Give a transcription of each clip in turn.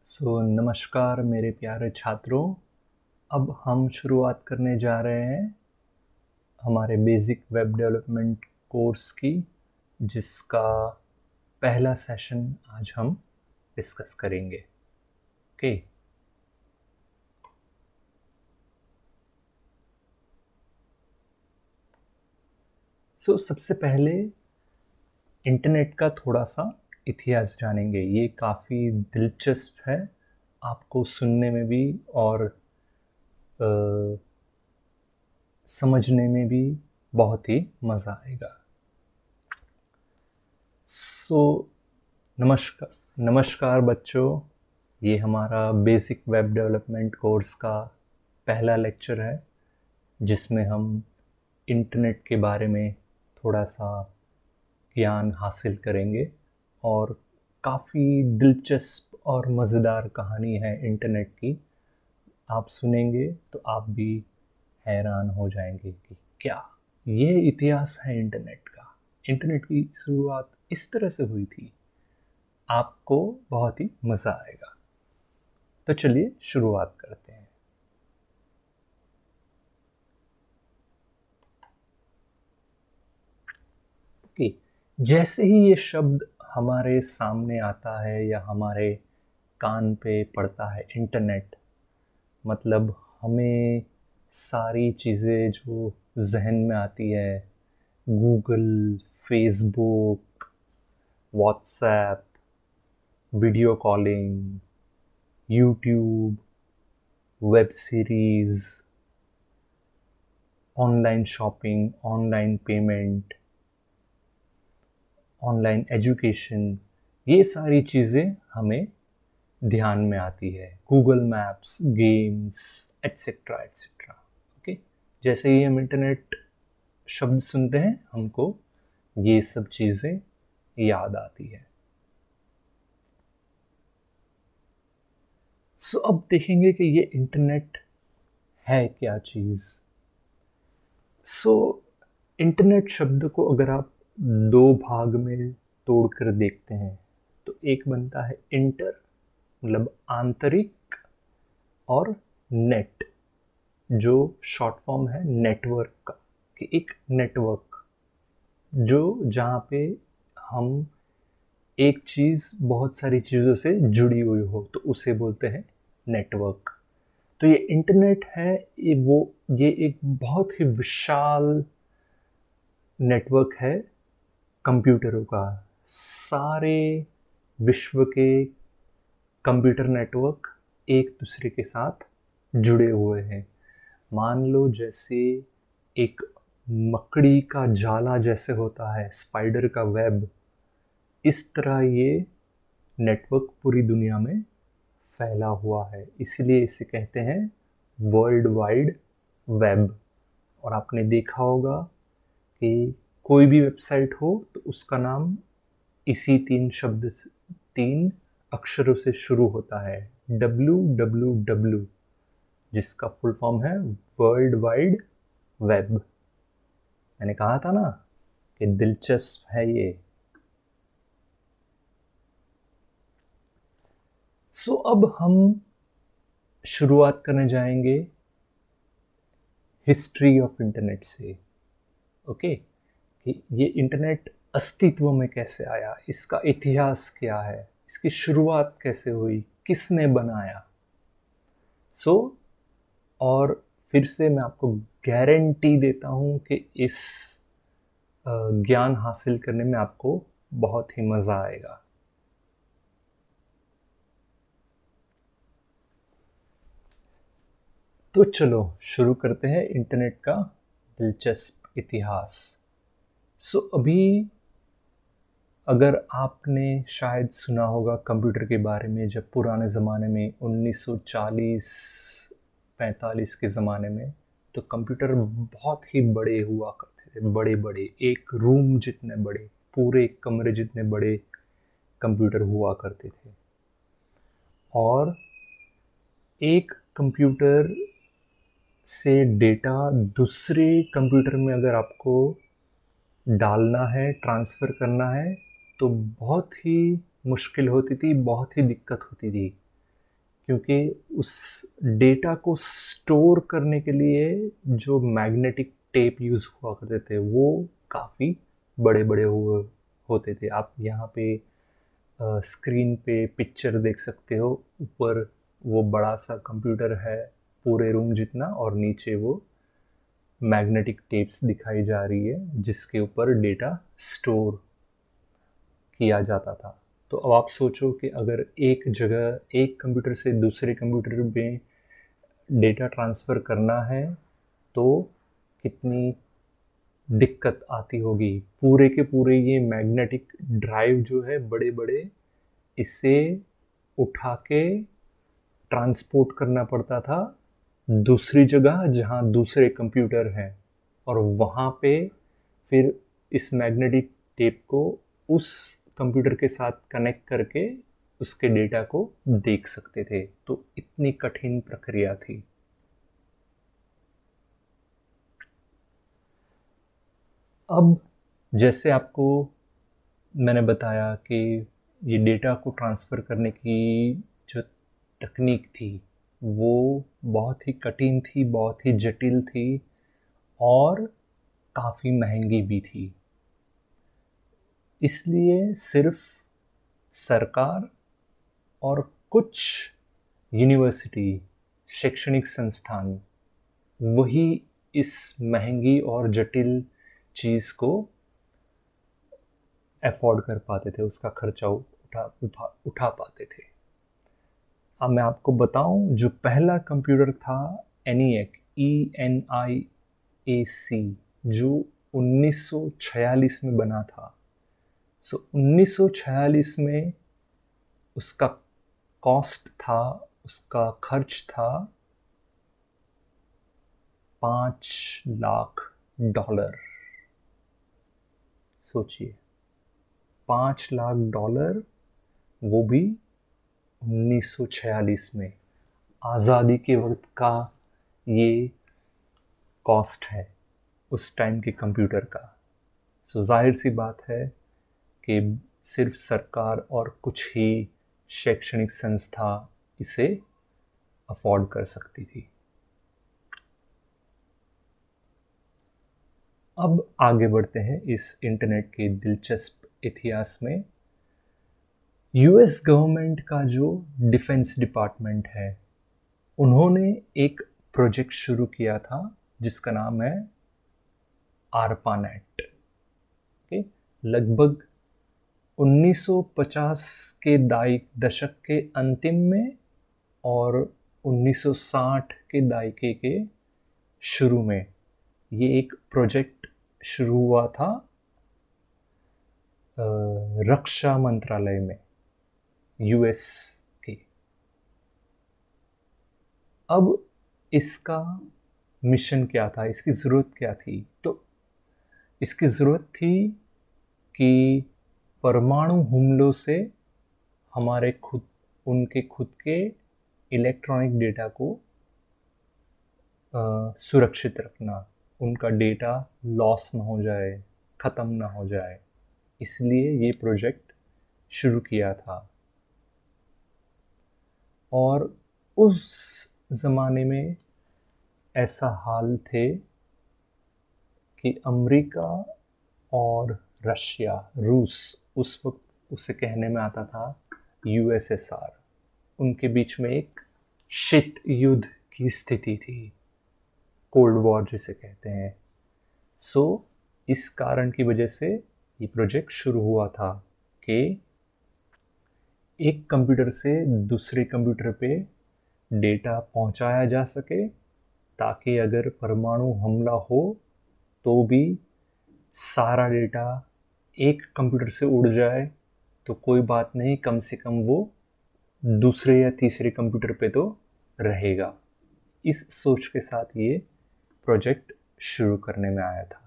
नमस्कार मेरे प्यारे छात्रों। अब हम शुरुआत करने जा रहे हैं हमारे बेसिक वेब डेवलपमेंट कोर्स की, जिसका पहला सेशन आज हम डिस्कस करेंगे। ओके। सबसे पहले इंटरनेट का थोड़ा सा इतिहास जानेंगे। ये काफ़ी दिलचस्प है, आपको सुनने में भी और अ, समझने में भी बहुत ही मज़ा आएगा। सो नमस्कार बच्चों, ये हमारा बेसिक वेब डेवलपमेंट कोर्स का पहला लेक्चर है, जिसमें हम इंटरनेट के बारे में थोड़ा सा ज्ञान हासिल करेंगे। और काफ़ी दिलचस्प और मज़ेदार कहानी है इंटरनेट की। आप सुनेंगे तो आप भी हैरान हो जाएंगे कि क्या ये इतिहास है इंटरनेट का। इंटरनेट की शुरुआत इस तरह से हुई थी। आपको बहुत ही मज़ा आएगा। तो चलिए शुरुआत करते हैं। ओके, जैसे ही ये शब्द हमारे सामने आता है या हमारे कान पे पड़ता है इंटरनेट, मतलब हमें सारी चीज़ें जो जहन में आती है, Google, Facebook, WhatsApp, video calling, YouTube, web series, online shopping, online payment, online education, ये सारी चीज़ें हमें ध्यान में आती है। Google maps, games, etcetera etcetera. Okay, जैसे ही हम इंटरनेट शब्द सुनते हैं, हमको ये सब चीज़ें याद आती है। अब देखेंगे कि ये इंटरनेट है क्या चीज़। इंटरनेट शब्द को अगर आप दो भाग में तोड़कर देखते हैं, तो एक बनता है इंटर, मतलब आंतरिक, और नेट, जो शॉर्ट फॉर्म है नेटवर्क का, कि एक नेटवर्क जो जहाँ पे हम एक चीज़ बहुत सारी चीज़ों से जुड़ी हुई हो, तो उसे बोलते हैं नेटवर्क। तो ये इंटरनेट है, ये एक बहुत ही विशाल नेटवर्क है कंप्यूटरों का। सारे विश्व के कंप्यूटर नेटवर्क एक दूसरे के साथ जुड़े हुए हैं। मान लो जैसे एक मकड़ी का जाला जैसे होता है, स्पाइडर का वेब, इस तरह ये नेटवर्क पूरी दुनिया में फैला हुआ है। इसलिए इसे कहते हैं वर्ल्ड वाइड वेब। और आपने देखा होगा कि कोई भी वेबसाइट हो तो उसका नाम इसी तीन अक्षरों से शुरू होता है, www, जिसका फुल फॉर्म है वर्ल्ड वाइड वेब। मैंने कहा था ना कि दिलचस्प है ये। अब हम शुरुआत करने जाएंगे हिस्ट्री ऑफ इंटरनेट से। ओके, कि ये इंटरनेट अस्तित्व में कैसे आया, इसका इतिहास क्या है, इसकी शुरुआत कैसे हुई, किसने बनाया। और फिर से मैं आपको गारंटी देता हूँ कि इस ज्ञान हासिल करने में आपको बहुत ही मज़ा आएगा। तो चलो शुरू करते हैं इंटरनेट का दिलचस्प इतिहास। अभी अगर आपने शायद सुना होगा कंप्यूटर के बारे में, जब पुराने ज़माने में 1940-45 के ज़माने में, तो कंप्यूटर बहुत ही बड़े हुआ करते थे, बड़े बड़े, एक रूम जितने बड़े, पूरे कमरे जितने बड़े कंप्यूटर हुआ करते थे। और एक कंप्यूटर से डेटा दूसरे कंप्यूटर में अगर आपको डालना है, ट्रांसफ़र करना है, तो बहुत ही मुश्किल होती थी, बहुत ही दिक्कत होती थी। क्योंकि उस डेटा को स्टोर करने के लिए जो मैग्नेटिक टेप यूज़ हुआ करते थे वो काफ़ी बड़े बड़े हुए होते थे। आप यहाँ पे स्क्रीन पे पिक्चर देख सकते हो। ऊपर वो बड़ा सा कंप्यूटर है पूरे रूम जितना, और नीचे वो मैग्नेटिक टेप्स दिखाई जा रही है जिसके ऊपर डेटा स्टोर किया जाता था। तो अब आप सोचो कि अगर एक जगह एक कंप्यूटर से दूसरे कंप्यूटर में डेटा ट्रांसफ़र करना है तो कितनी दिक्कत आती होगी। पूरे के पूरे ये मैग्नेटिक ड्राइव जो है बड़े बड़े, इसे उठा के ट्रांसपोर्ट करना पड़ता था दूसरी जगह जहाँ दूसरे कंप्यूटर हैं, और वहाँ पे फिर इस मैग्नेटिक टेप को उस कंप्यूटर के साथ कनेक्ट करके उसके डेटा को देख सकते थे। तो इतनी कठिन प्रक्रिया थी। अब जैसे आपको मैंने बताया कि ये डेटा को ट्रांसफ़र करने की जो तकनीक थी वो बहुत ही कठिन थी, बहुत ही जटिल थी और काफ़ी महंगी भी थी। इसलिए सिर्फ सरकार और कुछ यूनिवर्सिटी, शैक्षणिक संस्थान, वही इस महंगी और जटिल चीज़ को अफोर्ड कर पाते थे, उसका खर्चा उठा पाते थे। अब मैं आपको बताऊं, जो पहला कंप्यूटर था ENIAC, ENIAC, जो 1946 में बना था। 1946 में उसका कॉस्ट था, उसका खर्च था $5 लाख। सोचिए, $5 लाख, वो भी 1946 में। आज़ादी के वक्त का ये कॉस्ट है उस टाइम के कंप्यूटर का। जाहिर सी बात है कि सिर्फ सरकार और कुछ ही शैक्षणिक संस्था इसे अफोर्ड कर सकती थी। अब आगे बढ़ते हैं इस इंटरनेट के दिलचस्प इतिहास में। यूएस गवर्नमेंट का जो डिफेंस डिपार्टमेंट है, उन्होंने एक प्रोजेक्ट शुरू किया था जिसका नाम है ARPANET। लगभग 1950 के दशक के अंतिम में और 1960 के दायके के शुरू में ये एक प्रोजेक्ट शुरू हुआ था रक्षा मंत्रालय में, यूएस की। अब इसका मिशन क्या था, इसकी ज़रूरत क्या थी? तो इसकी ज़रूरत थी कि परमाणु हमलों से उनके खुद के इलेक्ट्रॉनिक डेटा को सुरक्षित रखना, उनका डेटा लॉस ना हो जाए, ख़त्म ना हो जाए, इसलिए ये प्रोजेक्ट शुरू किया था। और उस ज़माने में ऐसा हाल थे कि अमेरिका और रशिया, रूस, उस वक्त उसे कहने में आता था USSR, उनके बीच में एक शीत युद्ध की स्थिति थी, कोल्ड वॉर जिसे कहते हैं। इस कारण की वजह से ये प्रोजेक्ट शुरू हुआ था कि एक कंप्यूटर से दूसरे कंप्यूटर पे डेटा पहुंचाया जा सके, ताकि अगर परमाणु हमला हो तो भी सारा डेटा एक कंप्यूटर से उड़ जाए तो कोई बात नहीं, कम से कम वो दूसरे या तीसरे कंप्यूटर पे तो रहेगा। इस सोच के साथ ये प्रोजेक्ट शुरू करने में आया था।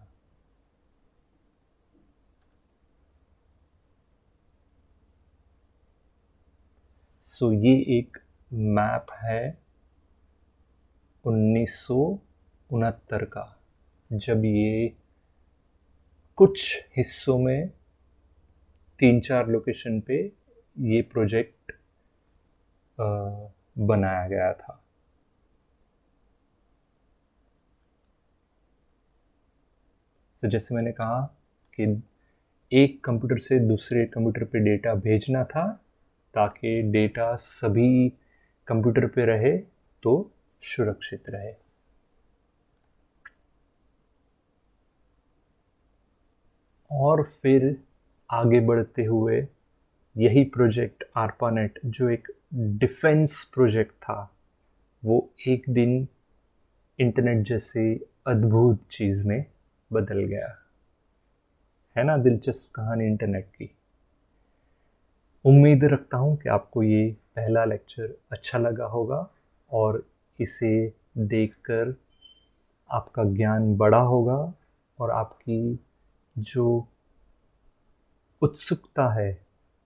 ये एक मैप है 1969 का, जब ये कुछ हिस्सों में 3-4 लोकेशन पे ये प्रोजेक्ट बनाया गया था। तो जैसे मैंने कहा कि एक कंप्यूटर से दूसरे कंप्यूटर पे डेटा भेजना था, ताकि डेटा सभी कंप्यूटर पे रहे तो सुरक्षित रहे। और फिर आगे बढ़ते हुए यही प्रोजेक्ट ARPANET, जो एक डिफेंस प्रोजेक्ट था, वो एक दिन इंटरनेट जैसे अद्भुत चीज़ में बदल गया। है ना दिलचस्प कहानी इंटरनेट की। उम्मीद रखता हूँ कि आपको ये पहला लेक्चर अच्छा लगा होगा और इसे देखकर आपका ज्ञान बढ़ा होगा और आपकी जो उत्सुकता है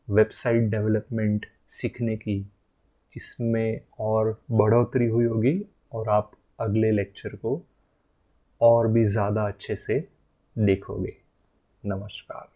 वेबसाइट डेवलपमेंट सीखने की, इसमें और बढ़ोतरी हुई होगी और आप अगले लेक्चर को और भी ज़्यादा अच्छे से देखोगे। नमस्कार।